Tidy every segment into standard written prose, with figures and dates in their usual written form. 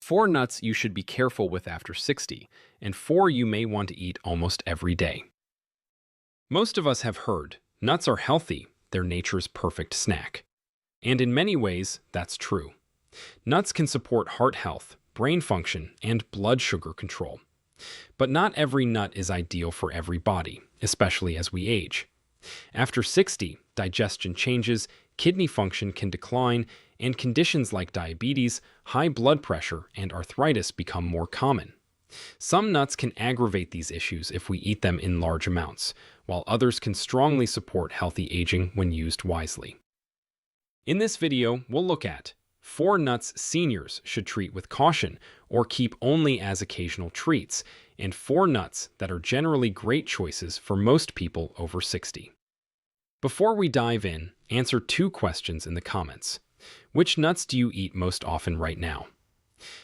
4 nuts you should be careful with after 60, and 4 you may want to eat almost every day. Most of us have heard, nuts are healthy, they're nature's perfect snack. And in many ways, that's true. Nuts can support heart health, brain function, and blood sugar control. But not every nut is ideal for every body, especially as we age. After 60, digestion changes, kidney function can decline, and conditions like diabetes, high blood pressure, and arthritis become more common. Some nuts can aggravate these issues if we eat them in large amounts, while others can strongly support healthy aging when used wisely. In this video, we'll look at 4 nuts seniors should treat with caution or keep only as occasional treats, and 4 nuts that are generally great choices for most people over 60. Before we dive in, answer 2 questions in the comments. Which nuts do you eat most often right now?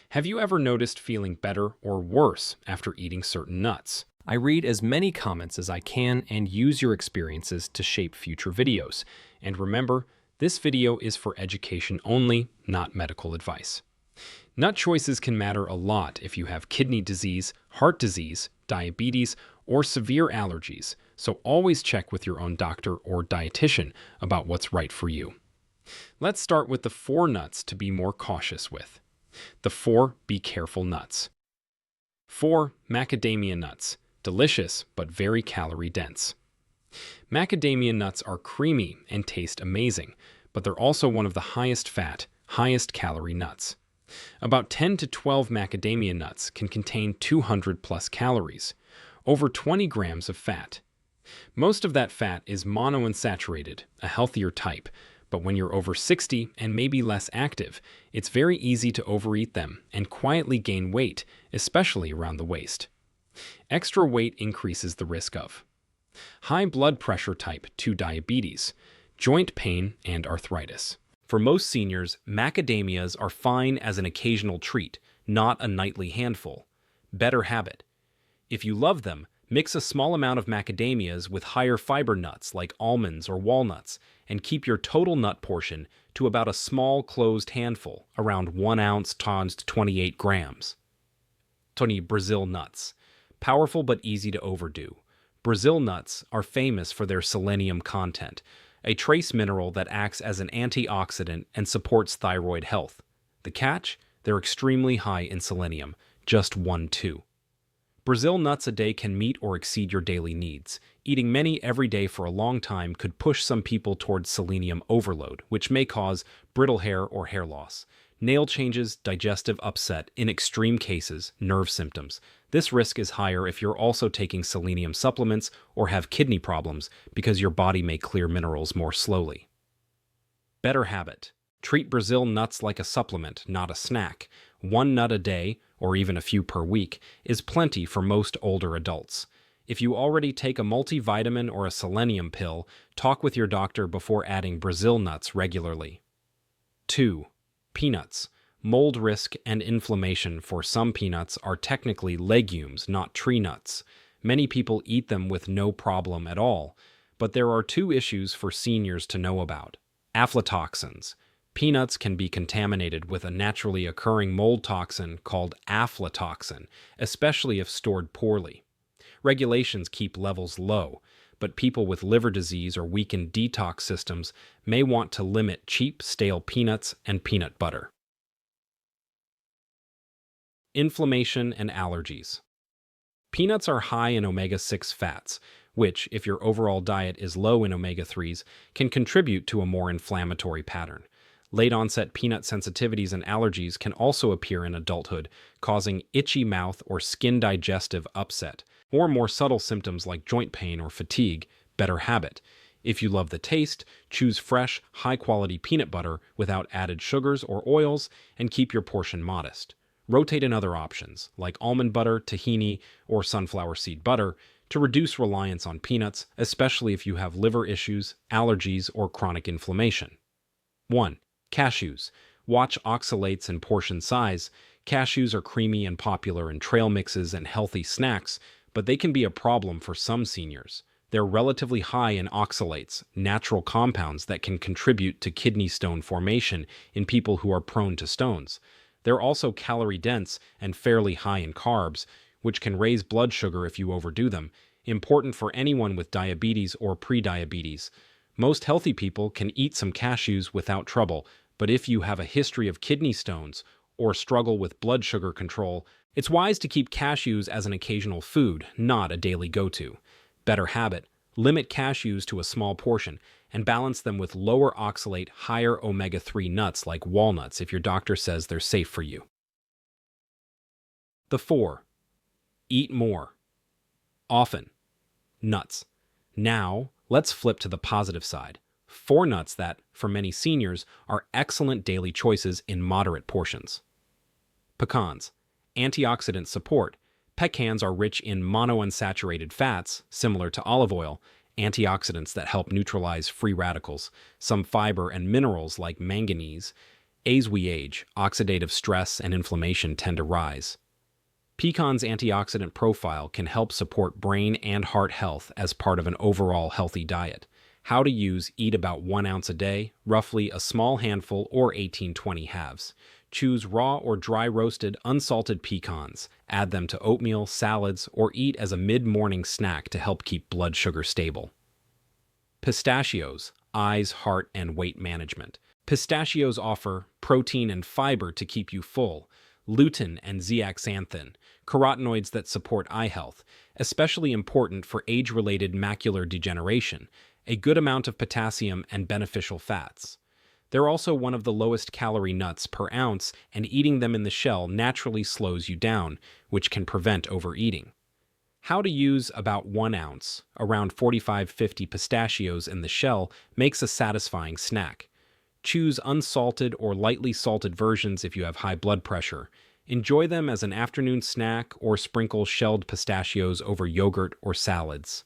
Have you ever noticed feeling better or worse after eating certain nuts? I read as many comments as I can and use your experiences to shape future videos. And remember, this video is for education only, not medical advice. Nut choices can matter a lot if you have kidney disease, heart disease, diabetes, or severe allergies, so always check with your own doctor or dietitian about what's right for you. Let's start with the 4 nuts to be more cautious with. The 4 be careful nuts. 4. Macadamia nuts. Delicious, but very calorie-dense. Macadamia nuts are creamy and taste amazing, but they're also one of the highest fat, highest calorie nuts. About 10 to 12 macadamia nuts can contain 200 plus calories, over 20 grams of fat. Most of that fat is monounsaturated, a healthier type, but when you're over 60 and maybe less active, it's very easy to overeat them and quietly gain weight, especially around the waist. Extra weight increases the risk of high blood pressure type 2 diabetes, joint pain, and arthritis. For most seniors, macadamias are fine as an occasional treat, not a nightly handful. Better habit. If you love them, mix a small amount of macadamias with higher fiber nuts like almonds or walnuts, and keep your total nut portion to about a small closed handful, around 1 ounce times 28 grams. Brazil nuts. Powerful but easy to overdo. Brazil nuts are famous for their selenium content, a trace mineral that acts as an antioxidant and supports thyroid health. The catch? They're extremely high in selenium, just 1-2. Brazil nuts a day can meet or exceed your daily needs. Eating many every day for a long time could push some people towards selenium overload, which may cause brittle hair or hair loss, nail changes, digestive upset, in extreme cases, nerve symptoms. This risk is higher if you're also taking selenium supplements or have kidney problems because your body may clear minerals more slowly. Better habit. Treat Brazil nuts like a supplement, not a snack. 1 nut a day, or even a few per week, is plenty for most older adults. If you already take a multivitamin or a selenium pill, talk with your doctor before adding Brazil nuts regularly. 2. Peanuts. Mold risk and inflammation for some peanuts are technically legumes, not tree nuts. Many people eat them with no problem at all, but there are 2 issues for seniors to know about. Aflatoxins. Peanuts can be contaminated with a naturally occurring mold toxin called aflatoxin, especially if stored poorly. Regulations keep levels low, but people with liver disease or weakened detox systems may want to limit cheap, stale peanuts and peanut butter. Inflammation and allergies. Peanuts are high in omega-6 fats, which, if your overall diet is low in omega-3s, can contribute to a more inflammatory pattern. Late-onset peanut sensitivities and allergies can also appear in adulthood, causing itchy mouth or skin digestive upset, or more subtle symptoms like joint pain or fatigue. Better habit. If you love the taste, choose fresh, high-quality peanut butter without added sugars or oils, and keep your portion modest. Rotate in other options, like almond butter, tahini, or sunflower seed butter, to reduce reliance on peanuts, especially if you have liver issues, allergies, or chronic inflammation. 1. Cashews. Watch oxalates and portion size. Cashews are creamy and popular in trail mixes and healthy snacks, but they can be a problem for some seniors. They're relatively high in oxalates, natural compounds that can contribute to kidney stone formation in people who are prone to stones. They're also calorie-dense and fairly high in carbs, which can raise blood sugar if you overdo them, important for anyone with diabetes or prediabetes. Most healthy people can eat some cashews without trouble, but if you have a history of kidney stones or struggle with blood sugar control, it's wise to keep cashews as an occasional food, not a daily go-to. Better habit: limit cashews to a small portion and balance them with lower oxalate, higher omega-3 nuts like walnuts if your doctor says they're safe for you. The 4. Eat more. Often. Nuts. Now, let's flip to the positive side. 4 nuts that, for many seniors, are excellent daily choices in moderate portions. Pecans. Antioxidant support. Pecans are rich in monounsaturated fats, similar to olive oil, antioxidants that help neutralize free radicals, some fiber and minerals like manganese. As we age, oxidative stress and inflammation tend to rise. Pecan's antioxidant profile can help support brain and heart health as part of an overall healthy diet. How to use: eat about 1 ounce a day, roughly a small handful or 18-20 halves. Choose raw or dry roasted, unsalted pecans. Add them to oatmeal, salads, or eat as a mid-morning snack to help keep blood sugar stable. Pistachios, eyes, heart, and weight management. Pistachios offer protein and fiber to keep you full, lutein and zeaxanthin, carotenoids that support eye health, especially important for age-related macular degeneration, a good amount of potassium and beneficial fats. They're also one of the lowest calorie nuts per ounce, and eating them in the shell naturally slows you down, which can prevent overeating. How to use: about 1 ounce, around 45-50 pistachios in the shell, makes a satisfying snack. Choose unsalted or lightly salted versions if you have high blood pressure. Enjoy them as an afternoon snack or sprinkle shelled pistachios over yogurt or salads.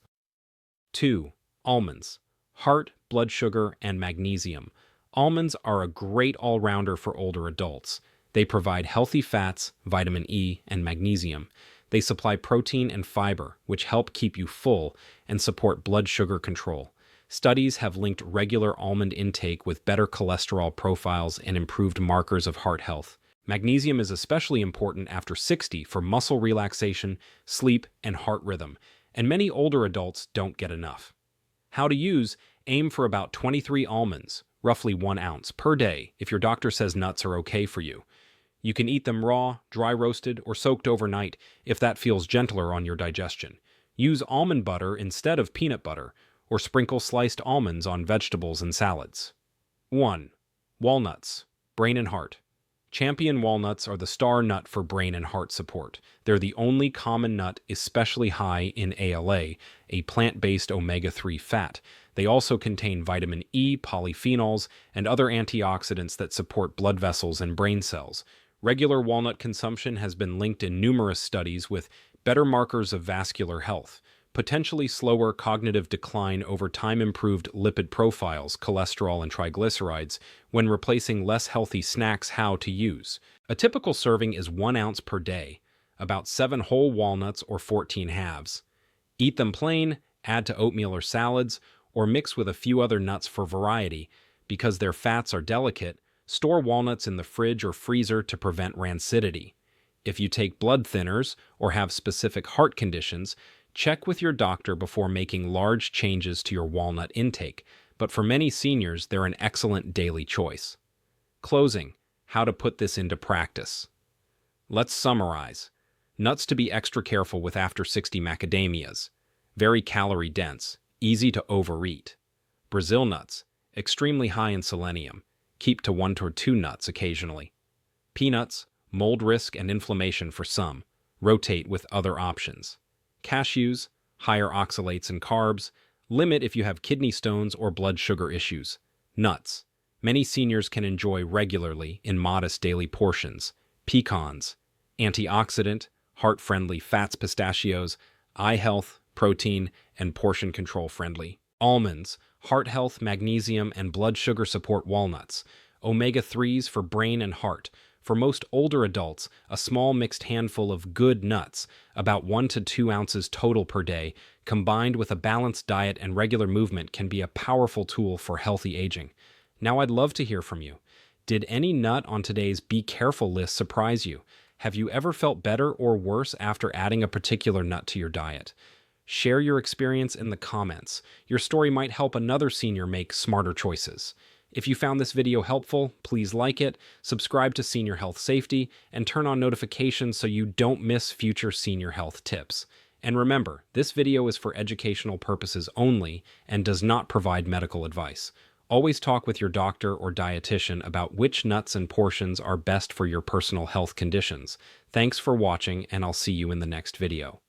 2. Almonds. Heart, blood sugar, and magnesium. Almonds are a great all-rounder for older adults. They provide healthy fats, vitamin E, and magnesium. They supply protein and fiber, which help keep you full and support blood sugar control. Studies have linked regular almond intake with better cholesterol profiles and improved markers of heart health. Magnesium is especially important after 60 for muscle relaxation, sleep, and heart rhythm, and many older adults don't get enough. How to use: aim for about 23 almonds, roughly 1 ounce, per day if your doctor says nuts are okay for you. You can eat them raw, dry roasted, or soaked overnight if that feels gentler on your digestion. Use almond butter instead of peanut butter, or sprinkle sliced almonds on vegetables and salads. 1. Walnuts. Brain and heart. Champion walnuts are the star nut for brain and heart support. They're the only common nut especially high in ALA, a plant-based omega-3 fat. They also contain vitamin E, polyphenols, and other antioxidants that support blood vessels and brain cells. Regular walnut consumption has been linked in numerous studies with better markers of vascular health, potentially slower cognitive decline over time, improved lipid profiles, cholesterol and triglycerides, when replacing less healthy snacks. How to use: a typical serving is 1 ounce per day, about 7 whole walnuts or 14 halves. Eat them plain, add to oatmeal or salads, or mix with a few other nuts for variety. Because their fats are delicate, store walnuts in the fridge or freezer to prevent rancidity. If you take blood thinners or have specific heart conditions, check with your doctor before making large changes to your walnut intake, but for many seniors, they're an excellent daily choice. Closing: how to put this into practice. Let's summarize. Nuts to be extra careful with after 60: macadamias, very calorie dense, easy to overeat. Brazil nuts, extremely high in selenium, keep to 1 or 2 nuts occasionally. Peanuts, mold risk and inflammation for some, rotate with other options. Cashews, higher oxalates and carbs, limit if you have kidney stones or blood sugar issues. Nuts, many seniors can enjoy regularly in modest daily portions. Pecans, antioxidant, heart-friendly fats. Pistachios, eye health, protein, and portion control friendly. Almonds, heart health, magnesium, and blood sugar support. Walnuts, omega-3s for brain and heart. For most older adults, a small mixed handful of good nuts, about 1 to 2 ounces total per day, combined with a balanced diet and regular movement, can be a powerful tool for healthy aging. Now I'd love to hear from you. Did any nut on today's Be Careful list surprise you? Have you ever felt better or worse after adding a particular nut to your diet? Share your experience in the comments. Your story might help another senior make smarter choices. If you found this video helpful, please like it, subscribe to Senior Health Safety, and turn on notifications so you don't miss future senior health tips. And remember, this video is for educational purposes only and does not provide medical advice. Always talk with your doctor or dietitian about which nuts and portions are best for your personal health conditions. Thanks for watching, and I'll see you in the next video.